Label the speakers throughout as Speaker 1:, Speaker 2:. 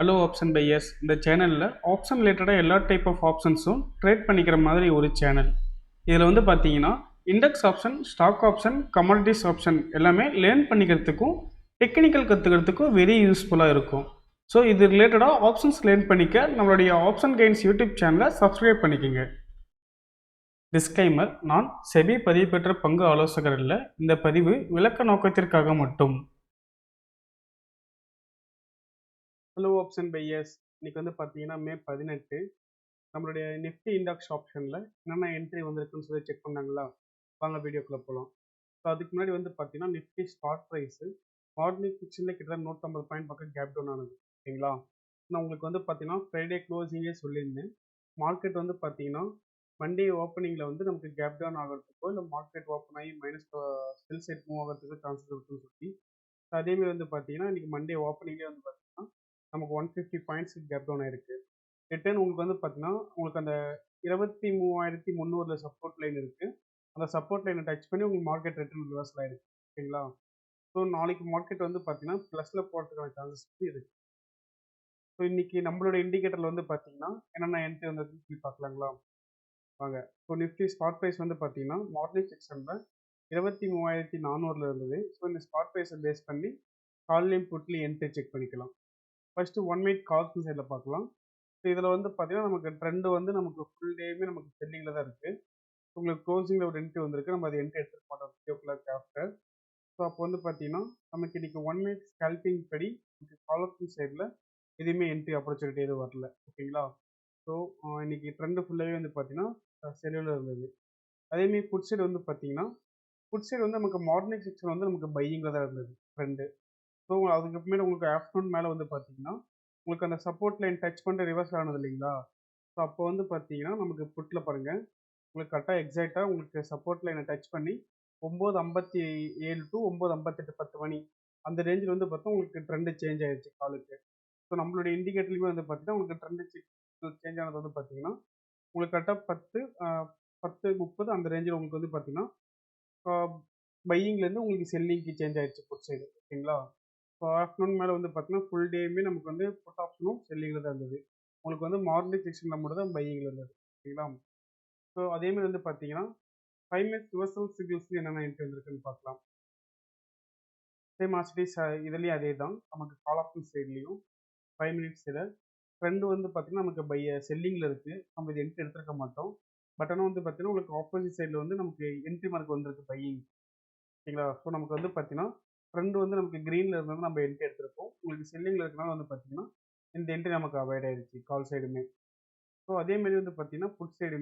Speaker 1: Hello option buyers. இந்த சேனலில் option ரிலேட்டடாக எல்லா டைப் ஆஃப் ஆப்ஷன்ஸும் ட்ரேட் பண்ணிக்கிற மாதிரி ஒரு சேனல். இதில் வந்து பார்த்தீங்கன்னா index option, stock option, commodities option எல்லாமே லேர்ன் பண்ணிக்கிறதுக்கும் டெக்னிக்கல் கற்றுக்கிறதுக்கும் வெரி யூஸ்ஃபுல்லாக இருக்கும். ஸோ இது ரிலேட்டடாக ஆப்ஷன்ஸ் லேர்ன் பண்ணிக்க நம்மளுடைய ஆப்ஷன் கைன்ஸ் யூடியூப் சேனலை சப்ஸ்கிரைப் பண்ணிக்கோங்க. டிஸ்க்ளைமர்: நான் செபி பதிவு பெற்ற பங்கு ஆலோசகர் இல்லை. இந்த பதிவு விளக்க நோக்கத்திற்காக மட்டும். Hello option buyers. இன்னைக்கு வந்து பார்த்தீங்கன்னா மே 18. நம்மளுடைய நிஃப்டி இண்டெக்ஸ் ஆப்ஷனில் என்னென்ன என்ட்ரி வந்திருக்குன்னு சொல்லி செக் பண்ணாங்களா? வாங்க வீடியோக்குள்ளே போகலாம். ஸோ அதுக்கு முன்னாடி வந்து பார்த்தீங்கன்னா நிஃப்டி ஸ்பாட் ப்ரைஸு மார்னிங் ஃபிக்ஷனில் கிட்டத்தட்ட 150 பாயிண்ட் பக்கம் கேப் டவுன் ஆனது. ஓகேங்களா? நான் உங்களுக்கு வந்து பார்த்தீங்கன்னா ஃப்ரைடே க்ளோசிங்கே சொல்லியிருந்தேன். மார்க்கெட் வந்து பார்த்தீங்கன்னா மண்டே ஓப்பனிங்கில் வந்து நமக்கு கேப் டவுன் ஆகிறதுக்கோ இல்லை மார்க்கெட் ஓப்பன் ஆகி மைனஸ் செல் சைட் மூவ் ஆகிறதுக்கோ சான்சஸ் இருக்குன்னு சொல்லி. அதேமாதிரி வந்து பார்த்தீங்கன்னா இன்றைக்கி மண்டே ஓப்பனிங்கே வந்து பார்த்தீங்கன்னா நமக்கு 150 பாயிண்ட்ஸ் கேப் டவுன் ஆயிருக்கு. ரிட்டர்ன் உங்களுக்கு வந்து பார்த்தீங்கன்னா உங்களுக்கு அந்த 23,300 சப்போர்ட் லைன் இருக்குது. அந்த சப்போர்ட் லைனை டச் பண்ணி உங்களுக்கு மார்க்கெட் ரிட்டர்ன் ரிவர்சல் ஆயிருக்கு. ஓகேங்களா? ஸோ நாளைக்கு மார்க்கெட் வந்து பார்த்தீங்கன்னா ப்ளஸில் போகிறதுக்கான சான்சஸ் இருக்குது. ஸோ இன்றைக்கி நம்மளோட இண்டிகேட்டரில் வந்து பார்த்தீங்கன்னா என்னென்ன என்ட்ரி வந்ததுன்னு சொல்லி பார்க்கலாங்களா? வாங்க. ஸோ நிஃப்டி ஸ்பாட் ப்ரைஸ் வந்து பார்த்தீங்கன்னா மார்னிங் செக்ஷனில் 23,400 இருந்தது. ஸோ இந்த ஸ்பாட் ப்ரைஸை பேஸ் பண்ணி கால்லையும் புட்லையும் என்ட்ரி செக் பண்ணிக்கலாம். ஃபஸ்ட்டு 1 மினிட் கால்ஸ் சைடில் பார்க்கலாம். ஸோ இதில் வந்து பார்த்தீங்கன்னா நமக்கு ட்ரெண்டு வந்து நமக்கு ஃபுல் டேயுமே நமக்கு செல்லிங்கில் தான் இருக்குது. உங்களுக்கு க்ளோசிங்கில் ஒரு என்ட்ரி வந்திருக்கு. நம்ம அதை என்ட்ரி எடுத்துகிட்டு போட்டோம் 3 o'clock ஆஃப்டர். ஸோ அப்போ வந்து பார்த்தீங்கன்னா நமக்கு இன்றைக்கி 1 மினிட் ஸ்கேல்பிங் படி காலர் சைடில் எதுவுமே என்ட்ரி ஆப்பர்ச்சுனிட்டி எதுவும் வரல. ஓகேங்களா? ஸோ இன்றைக்கி ட்ரெண்டு ஃபுல்லாகவே வந்து பார்த்தீங்கன்னா செல்லில் இருந்தது. அதேமாதிரி புட் சைடு வந்து பார்த்தீங்கன்னா புட் சைடு வந்து நமக்கு மார்னிங் செக்ஷன் வந்து நமக்கு பையிங்கில் தான் இருந்தது ட்ரெண்டு. ஸோ அதுக்கப்புறமேட்டு உங்களுக்கு ஆஃப்டர்நூன் மேலே வந்து பார்த்தீங்கன்னா உங்களுக்கு அந்த சப்போர்ட் லைன் டச் பண்ணிட்டு ரிவர்ஸ் ஆனது இல்லைங்களா? ஸோ அப்போ வந்து பார்த்தீங்கன்னா நமக்கு புட்டில் பாருங்கள் உங்களுக்கு கரெக்டாக எக்ஸாக்டாக உங்களுக்கு சப்போர்ட் லைனை டச் பண்ணி 9:57 to 9:58 10 மணி அந்த ரேஞ்சில் வந்து பார்த்தா உங்களுக்கு ட்ரெண்டு சேஞ்ச் ஆயிடுச்சு காலுக்கு. ஸோ நம்மளுடைய இண்டிகேட்டர்லையுமே வந்து பார்த்தீங்கன்னா உங்களுக்கு ட்ரெண்டு சேஞ்ச் ஆனது வந்து பார்த்தீங்கன்னா உங்களுக்கு கரெக்டாக 10:30 அந்த ரேஞ்சில் உங்களுக்கு வந்து பார்த்தீங்கன்னா பையிங்லேருந்து உங்களுக்கு செல்லிங்க்கு சேஞ்ச் ஆயிடுச்சு புட் சைடு. ஓகேங்களா? ஸோ ஆஃப்டர்நூன் மேலே வந்து பார்த்தீங்கன்னா ஃபுல் டேயுமே நமக்கு வந்து புட் ஆப்ஷனும் செல்லிங்கில் தான் இருந்தது. உங்களுக்கு வந்து மார்னிங் செக்ஷனில் மட்டும் தான் பையிங்கில் இருந்தது. ஓகேங்களா? ஸோ அதேமாதிரி வந்து பார்த்தீங்கன்னா 5 மினிட்ஸ் ரிவர்சல் சிக்னல்ஸ் என்னென்ன என்ட்ரி வந்திருக்குன்னு பார்க்கலாம். சேம் ஆஸ்டிஸ் இதுலேயும் அதே தான். நமக்கு கால் ஆப்ஷன் சைட்லேயும் 5 மினிட்ஸில் ட்ரெண்டு வந்து பார்த்தீங்கன்னா நமக்கு செல்லிங்கில் இருக்குது. நம்ம இது என்ட்ரி எடுத்துருக்க மாட்டோம். பட் ஆனால் வந்து பார்த்தீங்கன்னா உங்களுக்கு ஆப்போசிட் சைடில் வந்து நமக்கு என்ட்ரி மார்க் வந்திருக்கு பையிங். ஓகேங்களா? ஸோ நமக்கு வந்து பார்த்தீங்கன்னா ட்ரெண்டு வந்து நமக்கு க்ரீனில் இருந்தாலும் நம்ம என்ட்ரி எடுத்திருப்போம். உங்களுக்கு செல்லிங்கில் இருக்கனால வந்து பார்த்தீங்கன்னா இந்த என்ட்ரி நமக்கு அவாய்ட் ஆயிடுச்சு கால் சைடுமே. ஸோ அதேமாதிரி வந்து பார்த்தீங்கன்னா புட் சைடு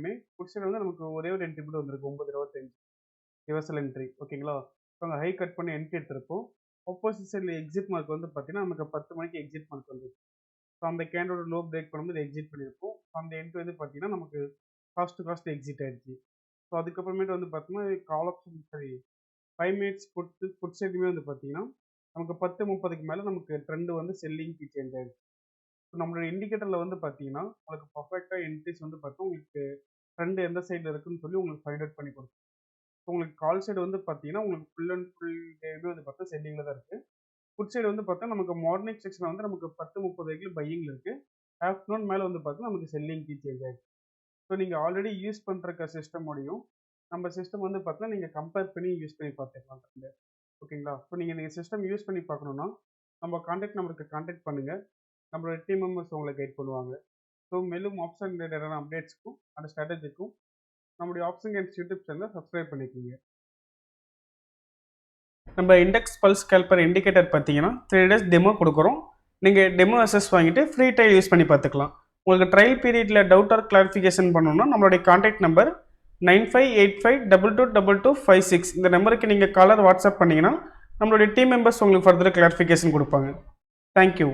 Speaker 1: வந்து நமக்கு ஒரே ஒரு என்ட்ரி மட்டும் வந்திருக்கு 9:25 ரிவர்சல் என்ட்ரி. ஓகேங்களா? ஸோ அங்கே ஹை கட் பண்ணி என்ட்ரி எடுத்திருப்போம். ஆப்போசிட் சைடில் எக்ஸிட் மார்க் வந்து பார்த்தீங்கன்னா நமக்கு 10 மணிக்கு எக்ஸிட் மார்க் வந்துருக்கு. ஸோ அந்த கேண்டோட லோ பிரேக் பண்ணும்போது எக்ஸிட் பண்ணியிருப்போம். அந்த என்ட்ரி வந்து பார்த்தீங்கன்னா நமக்கு காஸ்ட் எக்ஸிட் ஆயிடுச்சு. ஸோ அதுக்கப்புறமேட்டு வந்து பார்த்தீங்கன்னா கால் ஆப்ஷன் 5 மினிட்ஸ் புட் சைடுமே வந்து பார்த்தீங்கன்னா நமக்கு 10:30க்கு மேலே நமக்கு ட்ரெண்டு வந்து செல்லிங்க்கு சேஞ்ச் ஆயிடுச்சு. ஸோ நம்மளோட இண்டிகேட்டரில் வந்து பார்த்தீங்கன்னா உங்களுக்கு பர்ஃபெக்டாக என்ட்ரிஸ் வந்து பார்த்தா உங்களுக்கு ட்ரெண்டு எந்த சைடில் இருக்குன்னு சொல்லி உங்களுக்கு ஃபைண்ட் அவுட் பண்ணி கொடுக்கும். ஸோ உங்களுக்கு கால் சைடு வந்து பார்த்தீங்கன்னா உங்களுக்கு ஃபுல் அண்ட் ஃபுல் டேவே வந்து பார்த்தா செல்லிங்கில் தான் இருக்குது. புட் சைடு வந்து பார்த்தா நமக்கு மார்னிங் செக்ஷன் வந்து நமக்கு 10:30 பையிங்கில் இருக்குது. ஆஃப்டர்நூன் மேலே வந்து பார்த்தா நமக்கு செல்லிங்க்கு சேஞ்ச் ஆயிடுச்சு. ஸோ நீங்கள் ஆல்ரெடி யூஸ் பண்ணுற சிஸ்டமோடையும் நம்ம சிஸ்டம் வந்து பார்த்தீங்கன்னா நீங்கள் கம்பேர் பண்ணி யூஸ் பண்ணி பார்த்துக்கலாம். ஓகேங்களா? ஸோ நீங்கள் சிஸ்டம் யூஸ் பண்ணி பார்க்கணுன்னா நம்ம கான்டாக்ட் நம்பருக்கு கான்டாக்ட் பண்ணுங்கள். நம்மளோட டீம் மெம்பர்ஸ் உங்களை கைட் பண்ணுவாங்க. ஸோ மேலும் ஆப்ஷன் ரிலேட்டடான அப்டேட்ஸ்க்கும் அந்த ஸ்ட்ராட்டஜிக்கும் நம்மளுடைய ஆப்ஷன் கைன்ஸ் யூடியூப் சேனலை சப்ஸ்கிரைப் பண்ணிக்கோங்க. நம்ம இண்டெக்ஸ் பல்ஸ் கேல்பர் இண்டிகேட்டர் பார்த்தீங்கன்னா 3 days டெமோ கொடுக்குறோம். நீங்கள் டெமோ அசஸ் வாங்கிட்டு ஃப்ரீ ட்ரையல் யூஸ் பண்ணி பார்த்துக்கலாம். உங்களுக்கு ட்ரையல் பீரியடில் டவுட் ஆர் கிளாரிஃபிகேஷன் பண்ணணும்னா நம்மளுடைய கான்டாக்ட் நம்பர் 9585222256 இந்த நம்பருக்கு நீங்கள் காலர் வாட்ஸ்அப் பண்ணிங்கன்னா நம்மளுடைய டீம் மெம்பர்ஸ் உங்களுக்கு ஃபர்தர் கிளாரிஃபிகேஷன் கொடுப்பாங்க. தேங்க்யூ.